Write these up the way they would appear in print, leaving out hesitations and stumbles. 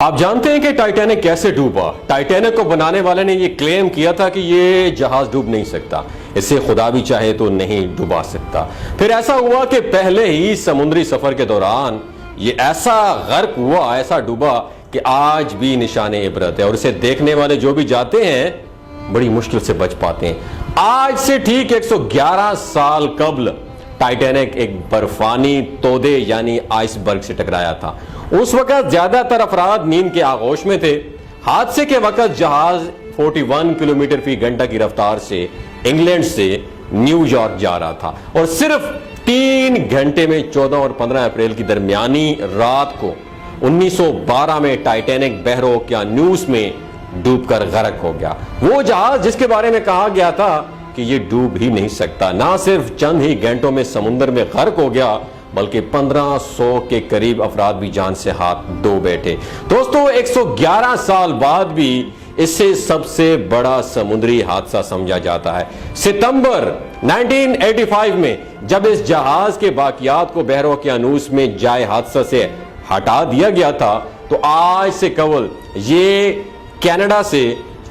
آپ جانتے ہیں کہ ٹائٹینک کیسے ڈوبا؟ ٹائٹینک کو بنانے والے نے یہ کلیم کیا تھا کہ یہ جہاز ڈوب نہیں سکتا، اسے خدا بھی چاہے تو نہیں ڈوبا سکتا۔ پھر ایسا ہوا کہ پہلے ہی سمندری سفر کے دوران یہ ایسا غرق ہوا، ایسا ڈوبا کہ آج بھی نشان عبرت ہے، اور اسے دیکھنے والے جو بھی جاتے ہیں بڑی مشکل سے بچ پاتے ہیں۔ آج سے ٹھیک 111 سال قبل ٹائٹینک ایک برفانی تودے یعنی آئس برگ سے ٹکرایا تھا۔ اس وقت زیادہ تر افراد نیند کے آغوش میں تھے۔ حادثے کے وقت جہاز 41 کلومیٹر فی گھنٹہ کی رفتار سے انگلینڈ سے نیو یارک جا رہا تھا، اور صرف 3 گھنٹے میں 14 اور 15 اپریل کی درمیانی رات کو 1912 میں ٹائٹینک بحر اوقیانوس میں ڈوب کر غرق ہو گیا۔ وہ جہاز جس کے بارے میں کہا گیا تھا کہ یہ ڈوب ہی نہیں سکتا، نہ صرف چند ہی گھنٹوں میں سمندر میں غرق ہو گیا بلکہ 1500 کے قریب افراد بھی جان سے ہاتھ دھو بیٹھے۔ دوستو 111 سال بعد بھی اسے سب سے بڑا سمندری حادثہ سمجھا جاتا ہے۔ ستمبر 1985 میں جب اس جہاز کے باقیات کو بحر اوقیانوس میں جائے حادثہ سے ہٹا دیا گیا تھا، تو آج سے قبل یہ کینیڈا سے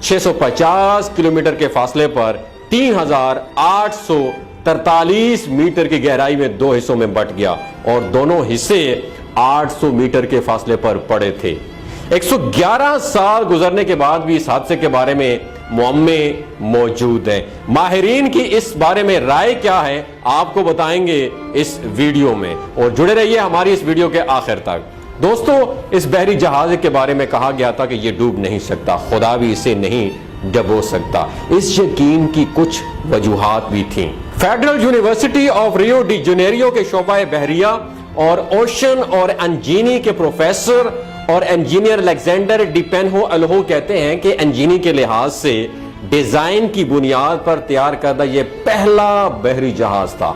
650 کلومیٹر کے فاصلے پر 3843 میٹر کی گہرائی میں 2 حصوں میں بٹ گیا، اور دونوں حصے 800 میٹر کے فاصلے پر پڑے تھے۔ 111 سال گزرنے کے بعد بھی اس حادثے کے بارے میں معمے موجود ہیں۔ ماہرین کی اس بارے میں رائے کیا ہے آپ کو بتائیں گے اس ویڈیو میں، اور جڑے رہیے ہماری اس ویڈیو کے آخر تک۔ دوستو اس بحری جہاز کے بارے میں کہا گیا تھا کہ یہ ڈوب نہیں سکتا، خدا بھی اسے نہیں ڈبو سکتا۔ اس یقین کی کچھ وجوہات بھی تھیں۔ Federal university of Rio de Janeiro کے شعبہ بحریہ اور اوشن اور انجینی کے پروفیسر اور انجینئر الیگزینڈر ڈی پینہو الہو کہتے ہیں کہ انجینی کے لحاظ سے ڈیزائن کی بنیاد پر تیار کردہ یہ پہلا بحری جہاز تھا۔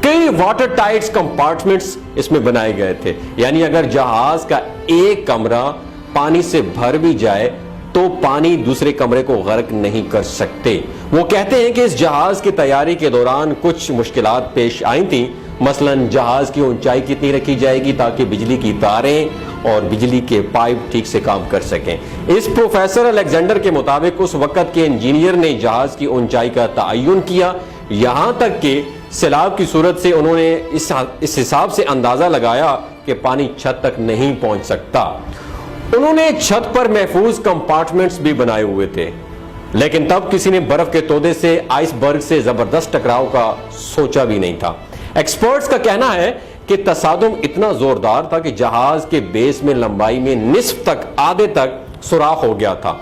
کئی واٹر ٹائٹ کمپارٹمنٹس اس میں بنائے گئے تھے، یعنی اگر جہاز کا ایک کمرہ پانی سے بھر بھی جائے تو پانی دوسرے کمرے کو غرق نہیں کر سکتے۔ وہ کہتے ہیں کہ اس جہاز کی تیاری کے دوران کچھ مشکلات پیش آئی تھیں، مثلا جہاز کی اونچائی کتنی رکھی جائے گی تاکہ بجلی کی تاریں اور بجلی کے پائپ ٹھیک سے کام کر سکیں۔ اس پروفیسر الیگزینڈر کے مطابق اس وقت کے انجینئر نے جہاز کی اونچائی کا تعین کیا، یہاں تک کہ سیلاب کی صورت سے انہوں نے اس حساب سے اندازہ لگایا کہ پانی چھت تک نہیں پہنچ سکتا۔ انہوں نے چھت پر محفوظ کمپارٹمنٹس بھی بنائے ہوئے تھے، لیکن تب کسی نے برف کے تودے سے آئس برگ سے زبردست ٹکراؤ کا سوچا بھی نہیں تھا۔ ایکسپرٹس کا کہنا ہے کہ تصادم اتنا زوردار تھا کہ جہاز کے بیس میں لمبائی میں نصف تک آدھے تک سوراخ ہو گیا تھا۔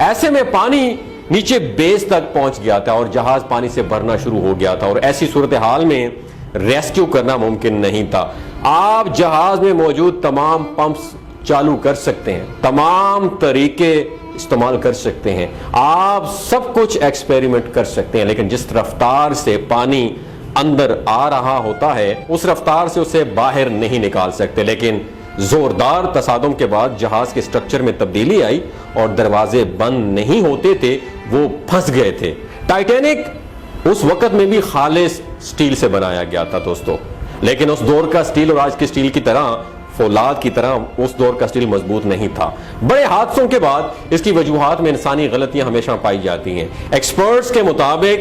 ایسے میں پانی نیچے بیس تک پہنچ گیا تھا اور جہاز پانی سے بھرنا شروع ہو گیا تھا، اور ایسی صورتحال میں ریسکیو کرنا ممکن نہیں تھا۔ آپ جہاز میں موجود تمام پمپس چالو کر سکتے ہیں، تمام طریقے استعمال کر سکتے ہیں، آپ سب کچھ ایکسپیریمنٹ کر سکتے ہیں، لیکن جس رفتار سے پانی اندر آ رہا ہوتا ہے اس رفتار سے اسے باہر نہیں نکال سکتے۔ لیکن زوردار تصادم کے بعد جہاز کے سٹرکچر میں تبدیلی آئی اور دروازے بند نہیں ہوتے تھے، وہ پھنس گئے تھے۔ ٹائٹینک اس وقت میں بھی خالص سٹیل سے بنایا گیا تھا دوستو، لیکن اس دور کا سٹیل اور آج کی سٹیل کی طرح فولاد کی طرح اس دور کا سٹیل مضبوط نہیں تھا۔ بڑے حادثوں کے بعد اس کی وجوہات میں انسانی غلطیاں ہمیشہ پائی جاتی ہیں۔ ایکسپرٹس کے مطابق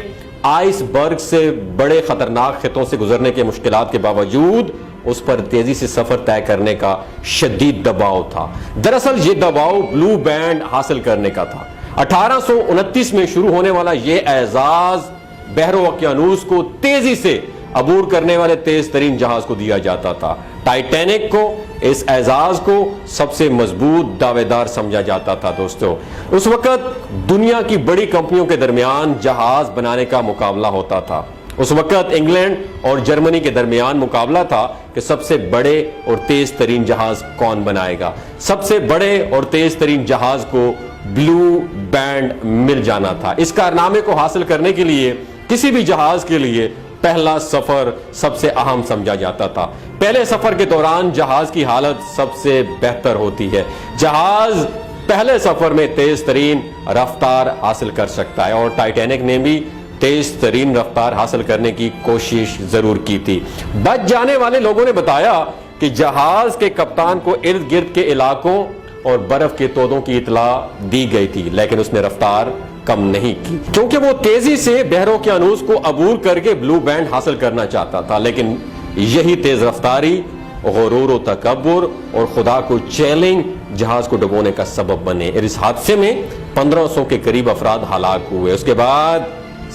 آئس برگ سے بڑے خطرناک خطوں سے گزرنے کے مشکلات کے باوجود اس پر تیزی سے سفر طے کرنے کا شدید دباؤ تھا۔ دراصل یہ دباؤ بلو بینڈ حاصل کرنے کا تھا۔ 1829 میں شروع ہونے والا یہ اعزاز بحر اوقیانوس کو تیزی سے عبور کرنے والے تیز ترین جہاز کو دیا جاتا تھا۔ ٹائٹینک کو، اس اعزاز کو سب سے مضبوط دعوے دار سمجھا جاتا تھا دوستو۔ اس وقت دنیا کی بڑی کمپنیوں کے درمیان جہاز بنانے کا مقابلہ ہوتا تھا۔ اس وقت انگلینڈ اور جرمنی کے درمیان مقابلہ تھا کہ سب سے بڑے اور تیز ترین جہاز کون بنائے گا۔ سب سے بڑے اور تیز ترین جہاز کو بلو بینڈ مل جانا تھا۔ اس کارنامے کو حاصل کرنے کے لیے کسی بھی جہاز کے لیے پہلا سفر سب سے اہم سمجھا جاتا تھا۔ پہلے سفر کے دوران جہاز کی حالت سب سے بہتر ہوتی ہے۔ جہاز پہلے سفر میں تیز ترین رفتار حاصل کر سکتا ہے، اور ٹائٹینک نے بھی تیز ترین رفتار حاصل کرنے کی کوشش ضرور کی تھی۔ بچ جانے والے لوگوں نے بتایا کہ جہاز کے کپتان کو ارد گرد کے علاقوں اور برف کے تودوں کی اطلاع دی گئی تھی، لیکن اس نے رفتار کم نہیں کی کیونکہ وہ تیزی سے بحروں کے انوس کو عبور کر کے بلو بینڈ حاصل کرنا چاہتا تھا، لیکن یہی تیز رفتاری غرور و تکبر اور خدا کو چیلنج جہاز کو ڈبونے کا سبب بنے۔ اس حادثے میں 1500 کے قریب افراد ہلاک ہوئے۔ اس کے بعد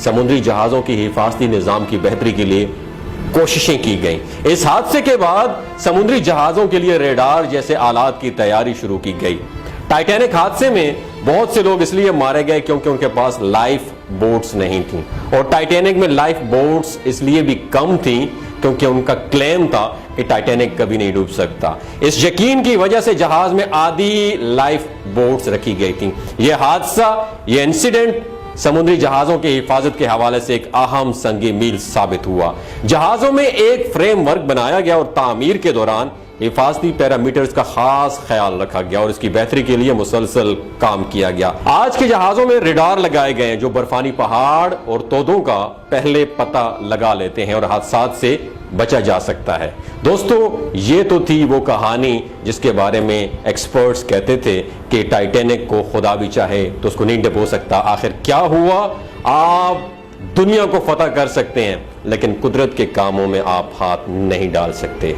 سمندری جہازوں کی حفاظتی نظام کی بہتری کے لیے کوششیں کی گئیں۔ اس حادثے کے بعد سمندری جہازوں کے لیے ریڈار جیسے آلات کی تیاری شروع کی گئی۔ ٹائٹینک حادثے میں بہت سے لوگ اس لیے مارے گئے کیونکہ ان کے پاس لائف بوٹس نہیں تھیں، اور ٹائٹینک میں لائف بوٹس اس لیے بھی کم تھیں کیونکہ ان کا کلیم تھا کہ ٹائٹینک کبھی نہیں ڈوب سکتا۔ اس یقین کی وجہ سے جہاز میں آدھی لائف بوٹس رکھی گئی تھیں۔ یہ حادثہ، یہ انسیڈنٹ سمندری جہازوں کی حفاظت کے حوالے سے ایک اہم سنگ میل ثابت ہوا۔ جہازوں میں ایک فریم ورک بنایا گیا اور تعمیر کے دوران حفاظتی پیرامیٹرز کا خاص خیال رکھا گیا اور اس کی بہتری کے لیے مسلسل کام کیا گیا۔ آج کے جہازوں میں ریڈار لگائے گئے ہیں جو برفانی پہاڑ اور تودوں کا پہلے پتہ لگا لیتے ہیں اور حادثات سے بچا جا سکتا ہے۔ دوستو، یہ تو تھی وہ کہانی جس کے بارے میں ایکسپرٹس کہتے تھے کہ ٹائٹینک کو خدا بھی چاہے تو اس کو نہیں ڈبو سکتا۔ آخر کیا ہوا؟ آپ دنیا کو فتح کر سکتے ہیں لیکن قدرت کے کاموں میں آپ ہاتھ نہیں ڈال سکتے۔